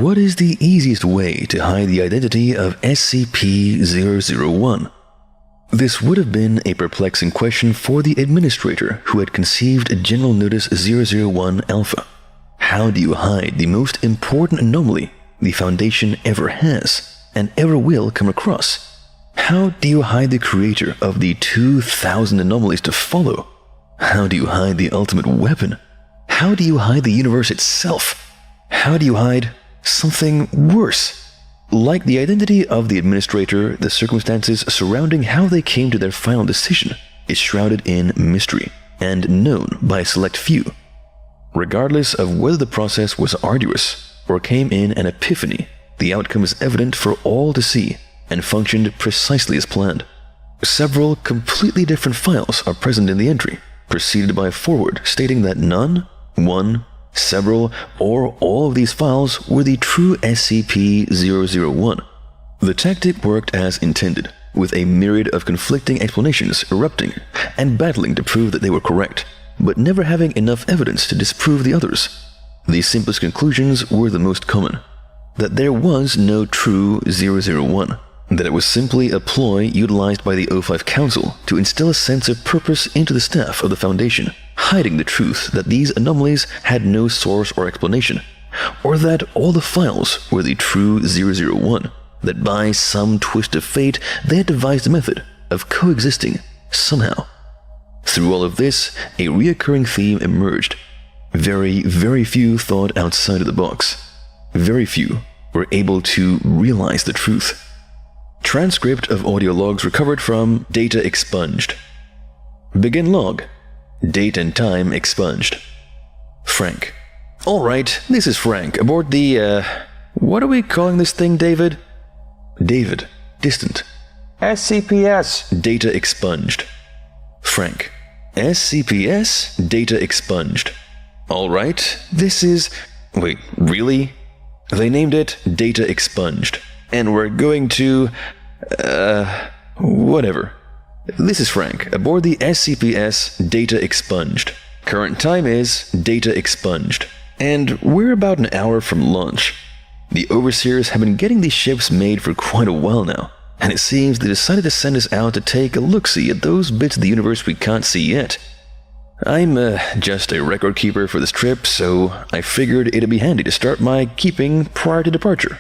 what is the easiest way to hide the identity of SCP-001? This would have been a perplexing question for the administrator who had conceived General Notice 001 Alpha. How do you hide the most important anomaly the Foundation ever has and ever will come across? How do you hide the creator of the 2,000 anomalies to follow? How do you hide the ultimate weapon? How do you hide the universe itself? How do you hide something worse? Like the identity of the administrator, the circumstances surrounding how they came to their final decision is shrouded in mystery and known by a select few. Regardless of whether the process was arduous or came in an epiphany, the outcome is evident for all to see and functioned precisely as planned. Several completely different files are present in the entry, preceded by a foreword stating that none, one, several, or all of these files were the true SCP-001. The tactic worked as intended, with a myriad of conflicting explanations erupting and battling to prove that they were correct, but never having enough evidence to disprove the others. The simplest conclusions were the most common: that there was no true 001, that it was simply a ploy utilized by the O5 Council to instill a sense of purpose into the staff of the Foundation, hiding the truth that these anomalies had no source or explanation, or that all the files were the true 001, that by some twist of fate they had devised a method of coexisting somehow. Through all of this, a reoccurring theme emerged. Very, very few thought outside of the box. Very few were able to realize the truth. Transcript of audio logs recovered from data expunged. Begin log. Date and time expunged. Frank. Alright, this is Frank, aboard the, what are we calling this thing, David? David. Distant. SCPS. Data expunged. Frank. SCPS? Data expunged. Alright, this is... Wait, really? They named it Data Expunged. And we're going to... whatever. This is Frank, aboard the SCPS Data Expunged. Current time is Data Expunged. And we're about an hour from launch. The Overseers have been getting these ships made for quite a while now, and it seems they decided to send us out to take a look-see at those bits of the universe we can't see yet. I'm just a record keeper for this trip, so I figured it'd be handy to start my keeping prior to departure.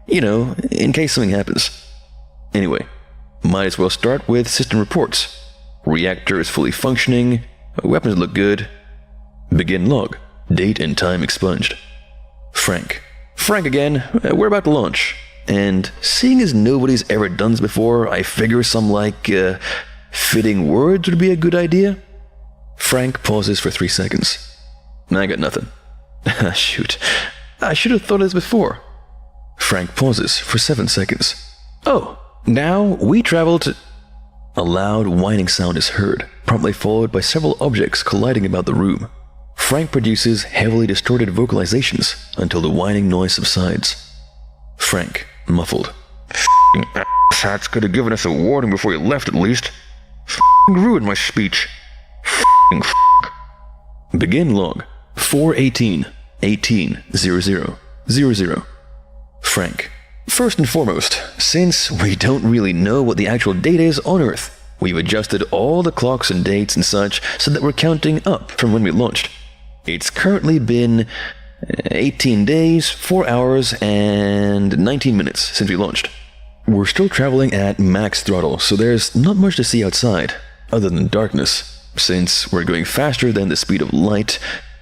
You know, in case something happens. Anyway, might as well start with system reports. Reactor is fully functioning, weapons look good. Begin log. Date and time expunged. Frank. Frank again, we're about to launch. And seeing as nobody's ever done this before, I figure some fitting words would be a good idea. Frank pauses for 3 seconds. I got nothing. Shoot. I should have thought of this before. Frank pauses for 7 seconds. Oh, now we travel to... A loud whining sound is heard, promptly followed by several objects colliding about the room. Frank produces heavily distorted vocalizations until the whining noise subsides. Frank, muffled. F***ing asshats could have given us a warning before you left at least. F***ing ruined my speech. F***ing f***. Begin log. 4/18/18/00. Frank. First and foremost, since we don't really know what the actual date is on Earth, we've adjusted all the clocks and dates and such so that we're counting up from when we launched. It's currently been 18 days, 4 hours, and 19 minutes since we launched. We're still traveling at max throttle, so there's not much to see outside, other than darkness, since we're going faster than the speed of light,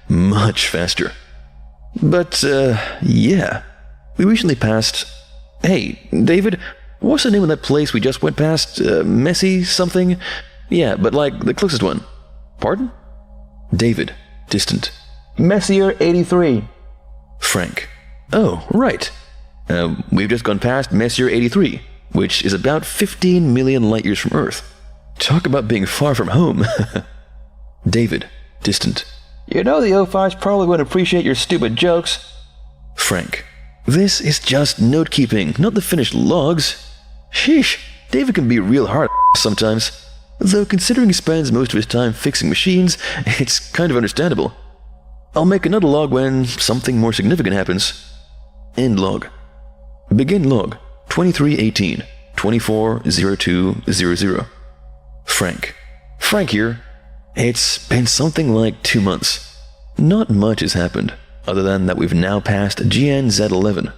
much faster. But, yeah. We recently passed... Hey, David, what's the name of that place we just went past? Messy something? Yeah, but like the closest one. Pardon? David, distant. Messier 83. Frank. Oh, right. We've just gone past Messier 83, which is about 15 million light years from Earth. Talk about being far from home. David, distant. You know the O5s probably wouldn't appreciate your stupid jokes. Frank. This is just note-keeping, not the finished logs. Sheesh, David can be real hard sometimes. Though considering he spends most of his time fixing machines, it's kind of understandable. I'll make another log when something more significant happens. End log. Begin log 2318 240200. Frank. Frank here. It's been something like 2 months. Not much has happened, other than that we've now passed GNZ11,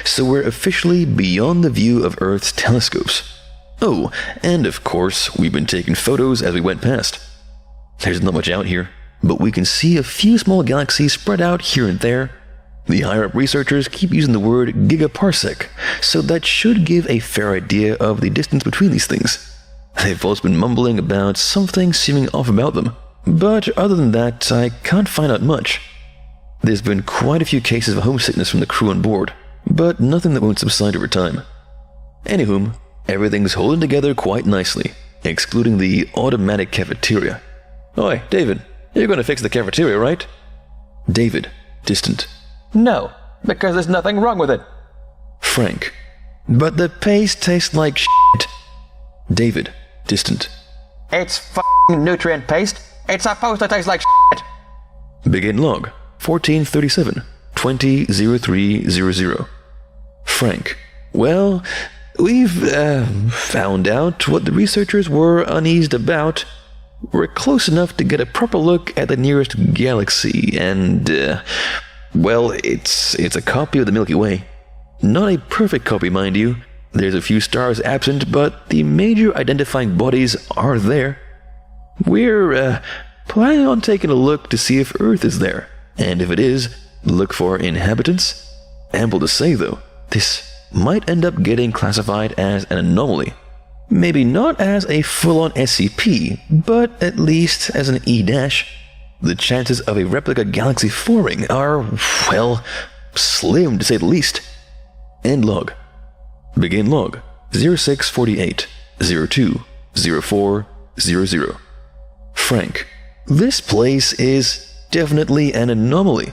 so we're officially beyond the view of Earth's telescopes. Oh, and of course, we've been taking photos as we went past. There's not much out here, but we can see a few small galaxies spread out here and there. The higher-up researchers keep using the word gigaparsec, so that should give a fair idea of the distance between these things. They've also been mumbling about something seeming off about them, but other than that, I can't find out much. There's been quite a few cases of homesickness from the crew on board, but nothing that won't subside over time. Anywho, everything's holding together quite nicely, excluding the automatic cafeteria. Oi, David, you're going to fix the cafeteria, right? David, distant. No, because there's nothing wrong with it. Frank. But the paste tastes like shit. David, distant. It's f***ing nutrient paste. It's supposed to taste like shit. Begin log 1437 200300. Frank. Well, we've found out what the researchers were uneased about. We're close enough to get a proper look at the nearest galaxy, and well, it's a copy of the Milky Way. Not a perfect copy, mind you. There's a few stars absent, but the major identifying bodies are there. We're planning on taking a look to see if Earth is there, and if it is, look for inhabitants. Ample to say, though, this might end up getting classified as an anomaly. Maybe not as a full-on SCP, but at least as an E-. The chances of a replica galaxy forming are, well, slim to say the least. End log. Begin log 0648 020400. Frank. This place is definitely an anomaly.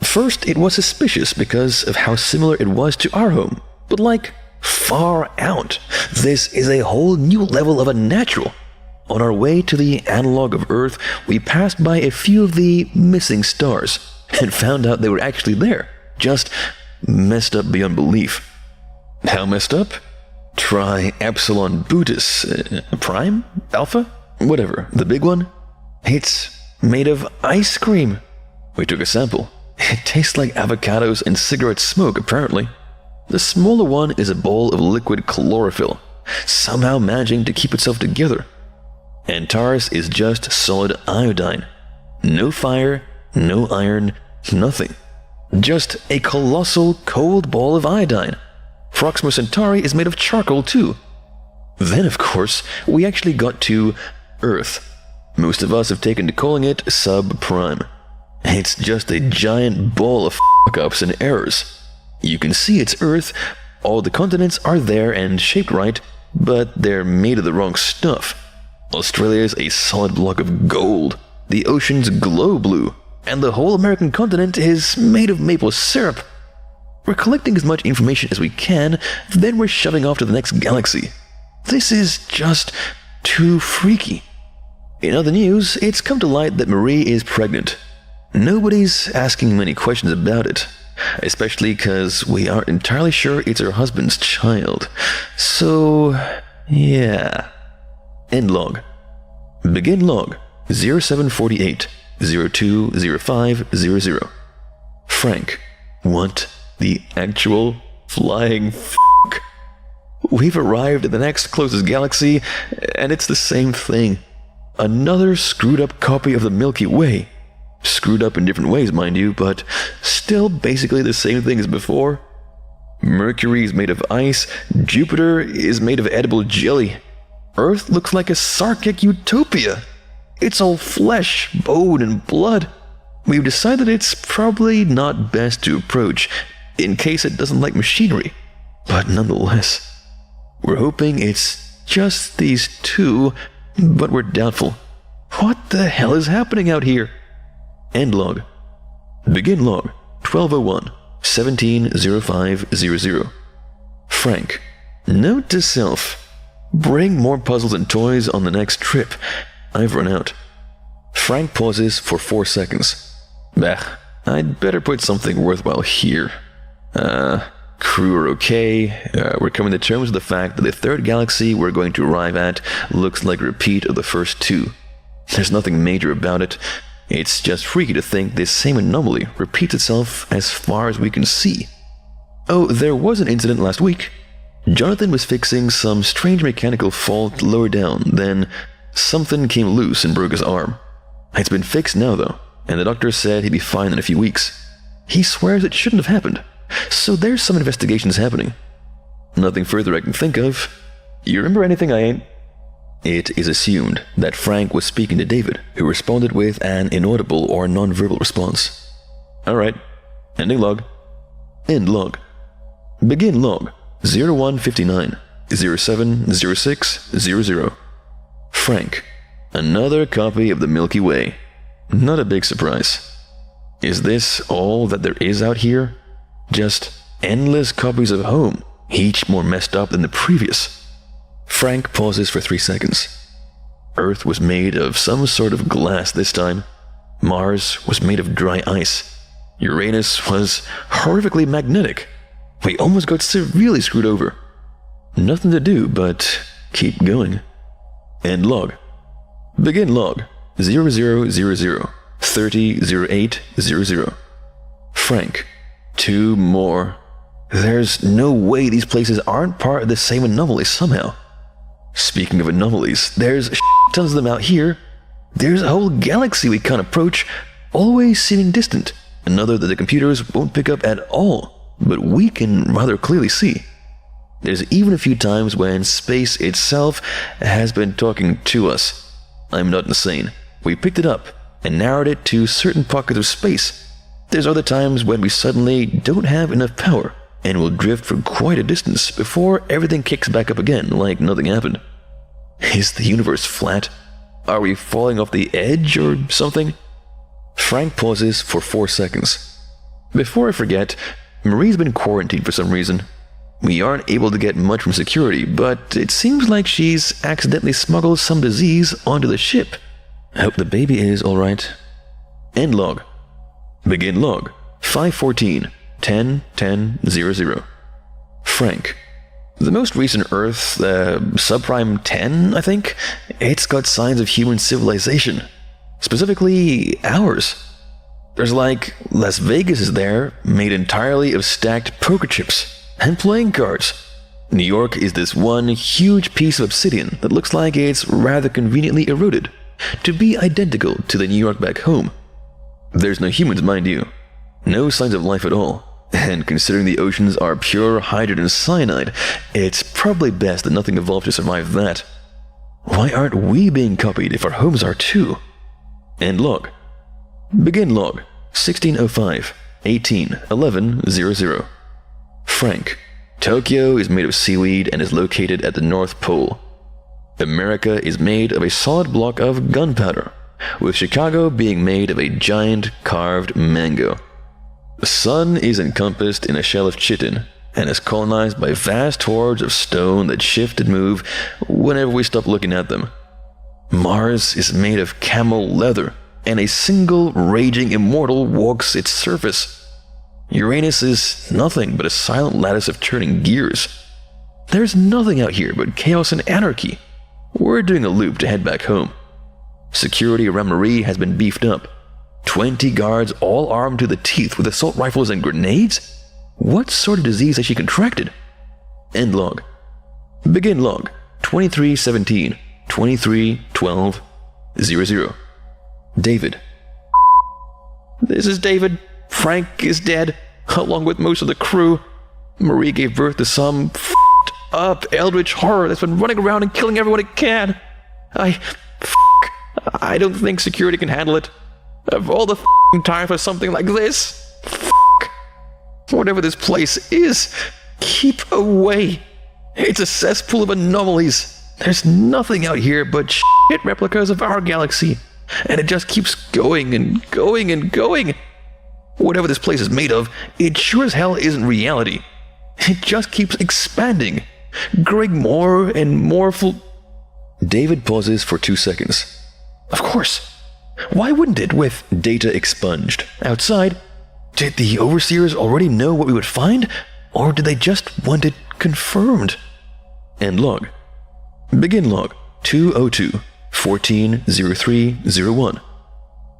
First, it was suspicious because of how similar it was to our home, but like, far out. This is a whole new level of unnatural. On our way to the analog of Earth, we passed by a few of the missing stars and found out they were actually there, just messed up beyond belief. How messed up? Try Epsilon Bootis, Prime? Alpha? Whatever, the big one? It's made of ice cream. We took a sample. It tastes like avocados and cigarette smoke, apparently. The smaller one is a bowl of liquid chlorophyll, somehow managing to keep itself together. Antares is just solid iodine. No fire, no iron, nothing. Just a colossal cold ball of iodine. Proxima Centauri is made of charcoal too. Then, of course, we actually got to Earth. Most of us have taken to calling it subprime. It's just a giant ball of fuck-ups and errors. You can see it's Earth, all the continents are there and shaped right, but they're made of the wrong stuff. Australia's a solid block of gold, the oceans glow blue, and the whole American continent is made of maple syrup. We're collecting as much information as we can, then we're shoving off to the next galaxy. This is just too freaky. In other news, it's come to light that Marie is pregnant. Nobody's asking many questions about it, especially because we aren't entirely sure it's her husband's child. So, yeah. End log. Begin log 0748 020500. Frank. What the actual flying f***? We've arrived at the next closest galaxy, and it's the same thing. Another screwed up copy of the Milky Way. Screwed up in different ways, mind you, but still basically the same thing as before. Mercury is made of ice, Jupiter is made of edible jelly. Earth looks like a Sarkic utopia. It's all flesh, bone, and blood. We've decided it's probably not best to approach, in case it doesn't like machinery. But nonetheless, we're hoping it's just these two, but we're doubtful. What the hell is happening out here? End log. Begin log 1201 170500. Frank. Note to self. Bring more puzzles and toys on the next trip. I've run out. Frank pauses for 4 seconds. Bah, I'd better put something worthwhile here. Crew are okay. We're coming to terms with the fact that the third galaxy we're going to arrive at looks like a repeat of the first two. There's nothing major about it. It's just freaky to think this same anomaly repeats itself as far as we can see. Oh, there was an incident last week. Jonathan was fixing some strange mechanical fault lower down, then something came loose and broke his arm. It's been fixed now though, and the doctor said he'd be fine in a few weeks. He swears it shouldn't have happened, so there's some investigations happening. Nothing further I can think of. You remember anything I ain't? It is assumed that Frank was speaking to David, who responded with an inaudible or non-verbal response. Alright. Ending log. End log. Begin log. 0159 070600. Frank. Another copy of the Milky Way. Not a big surprise. Is this all that there is out here? Just endless copies of home, each more messed up than the previous. Frank pauses for 3 seconds. Earth was made of some sort of glass this time. Mars was made of dry ice. Uranus was horrifically magnetic. We almost got severely screwed over. Nothing to do but keep going. End log. Begin log. 0000 300800. Frank. 2 more. There's no way these places aren't part of the same anomaly somehow. Speaking of anomalies, there's tons of them out here. There's a whole galaxy we can't approach, always seeming distant. Another that the computers won't pick up at all, but we can rather clearly see. There's even a few times when space itself has been talking to us. I'm not insane. We picked it up and narrowed it to certain pockets of space. There's other times when we suddenly don't have enough power and will drift for quite a distance before everything kicks back up again like nothing happened. Is the universe flat? Are we falling off the edge or something? Frank pauses for 4 seconds. Before I forget, Marie's been quarantined for some reason. We aren't able to get much from security, but it seems like she's accidentally smuggled some disease onto the ship. I hope the baby is alright. End log. Begin log. 514 10-10-00. Frank. The most recent Earth, subprime 10, I think, it's got signs of human civilization. Specifically, ours. There's like Las Vegas is there, made entirely of stacked poker chips and playing cards. New York is this one huge piece of obsidian that looks like it's rather conveniently eroded to be identical to the New York back home. There's no humans, mind you. No signs of life at all. And considering the oceans are pure hydrogen cyanide, it's probably best that nothing evolved to survive that. Why aren't we being copied if our homes are too? End log. Begin log. 1605 18 11 00. Frank. Tokyo is made of seaweed and is located at the North Pole. America is made of a solid block of gunpowder, with Chicago being made of a giant carved mango. The sun is encompassed in a shell of chitin and is colonized by vast hordes of stone that shift and move whenever we stop looking at them. Mars is made of camel leather, and a single raging immortal walks its surface. Uranus is nothing but a silent lattice of turning gears. There's nothing out here but chaos and anarchy. We're doing a loop to head back home. Security around Marie has been beefed up. 20 guards all armed to the teeth with assault rifles and grenades? What sort of disease has she contracted? End log. Begin log. 2317 2312 00. David. This is David. Frank is dead, along with most of the crew. Marie gave birth to some up eldritch horror that's been running around and killing everyone it can. I don't think security can handle it. Of all the time for something like this. Whatever this place is, keep away. It's a cesspool of anomalies. There's nothing out here but shit replicas of our galaxy. And it just keeps going and going and going. Whatever this place is made of, it sure as hell isn't reality. It just keeps expanding, growing more and more full. David pauses for 2 seconds. Of course. Why wouldn't it with data expunged? Outside, Did the overseers already know what we would find, or did they just want it confirmed? End log. Begin log 202-140301.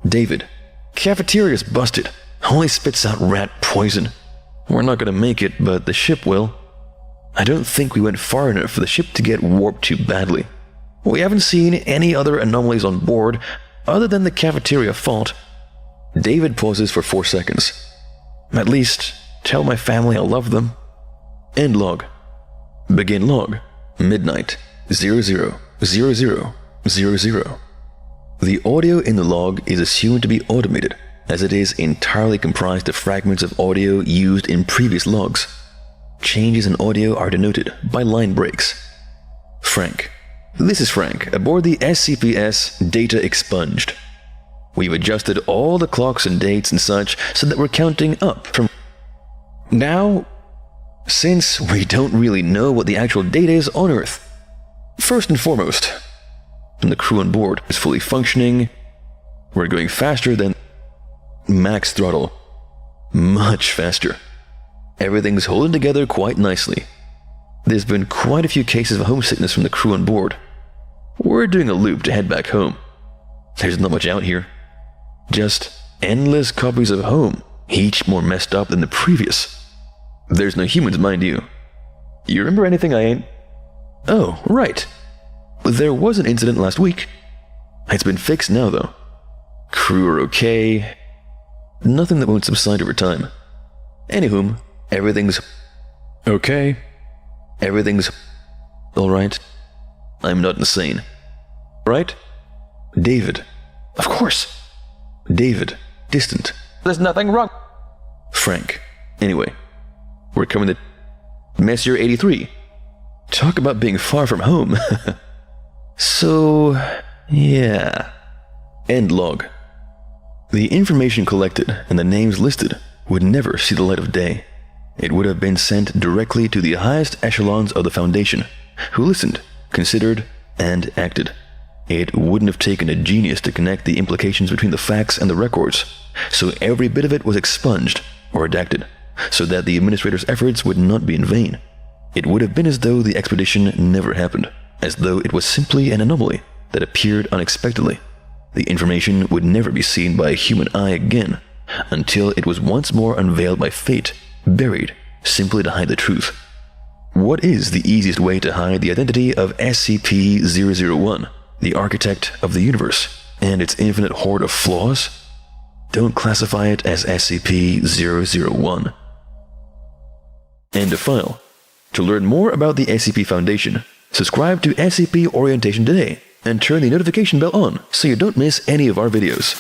David. Cafeteria's busted. Only spits out rat poison. We're not gonna make it, but the ship will. I don't think we went far enough for the ship to get warped too badly. We haven't seen any other anomalies on board other than the cafeteria fault. David pauses for 4 seconds. At least, tell my family I love them. End log. Begin log. Midnight. 00:00:00. The audio in the log is assumed to be automated, as it is entirely comprised of fragments of audio used in previous logs. Changes in audio are denoted by line breaks. Frank. This is Frank, aboard the SCP's Data Expunged. We've adjusted all the clocks and dates and such so that we're counting up from now, since we don't really know what the actual date is on Earth. First and foremost, when the crew on board is fully functioning, we're going faster than max throttle. Much faster. Everything's holding together quite nicely. There's been quite a few cases of homesickness from the crew on board. We're doing a loop to head back home. There's not much out here. Just endless copies of home, each more messed up than the previous. There's no humans, mind you. You remember anything I ain't? Oh, right. There was an incident last week. It's been fixed now, though. Crew are okay. Nothing that won't subside over time. Anywho, everything's okay. Everything's alright. I'm not insane. Right? David. Of course. David. Distant. There's nothing wrong. Frank. Anyway, we're coming to Messier 83. Talk about being far from home. So, yeah. End log. The information collected and the names listed would never see the light of day. It would have been sent directly to the highest echelons of the Foundation, who listened, considered, and acted. It wouldn't have taken a genius to connect the implications between the facts and the records, so every bit of it was expunged or redacted, so that the administrator's efforts would not be in vain. It would have been as though the expedition never happened, as though it was simply an anomaly that appeared unexpectedly. The information would never be seen by a human eye again, until it was once more unveiled by fate, buried simply to hide the truth. What is the easiest way to hide the identity of SCP-001, the architect of the universe, and its infinite horde of flaws? Don't classify it as SCP-001. End of file. To learn more about the SCP Foundation, subscribe to SCP Orientation today and turn the notification bell on so you don't miss any of our videos.